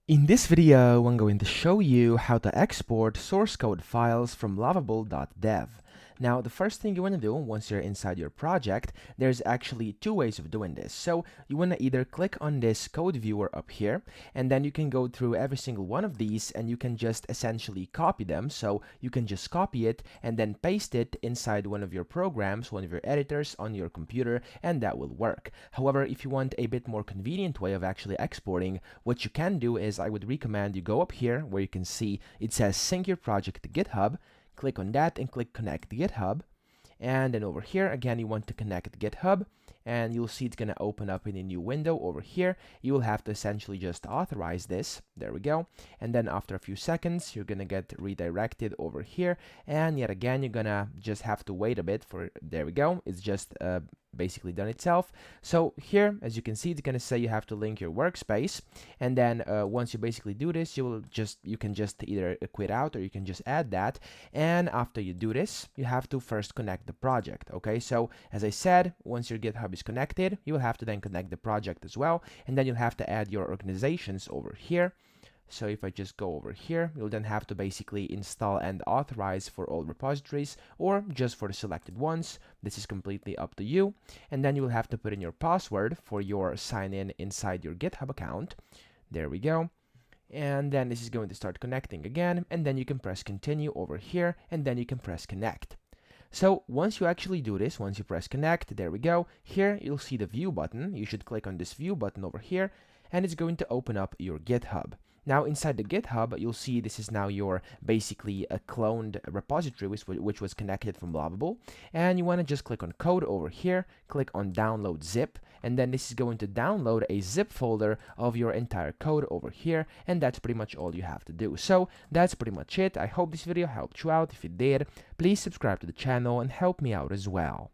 In this video, I'm going to show you how to export source code files from Lovable.dev. Now, the first thing you want to do once you're inside your project, there's actually two ways of doing this. So you want to either click on this code viewer up here, and then you can go through every single one of these, and you can just essentially copy them. So you can just copy it and then paste it inside one of your programs, one of your editors on your computer, and that will work. However, if you want a bit more convenient way of actually exporting, what you can do is I would recommend you go up here where you can see it says sync your project to GitHub. Click on that and click connect to GitHub. And then over here, again, you want to connect GitHub, and you'll see it's going to open up in a new window over here. You will have to essentially just authorize this. There we go. And then after a few seconds, you're going to get redirected over here. And yet again, you're going to just have to wait a bit for, there we go. It's just basically done itself. So here, as you can see, it's going to say you have to link your workspace. And then once you basically do this, you can just either quit out or you can just add that. And after you do this, you have to first connect the project. Okay, so as I said, once your GitHub is connected, you will have to then connect the project as well, and then you'll have to add your organizations over here. So if I just go over here, you'll then have to basically install and authorize for all repositories or just for the selected ones. This is completely up to you. And then you'll have to put in your password for your sign in inside your GitHub account. There we go. And then this is going to start connecting again, and then you can press continue over here, and then you can press connect. So once you actually do this, once you press connect, there we go. Here you'll see the view button. You should click on this view button over here, and it's going to open up your GitHub. Now inside the GitHub, you'll see this is now your basically a cloned repository which was connected from Lovable, and you want to just click on code over here, click on download zip, and then this is going to download a zip folder of your entire code over here, and that's pretty much all you have to do. So that's pretty much it. I hope this video helped you out. If it did, please subscribe to the channel and help me out as well.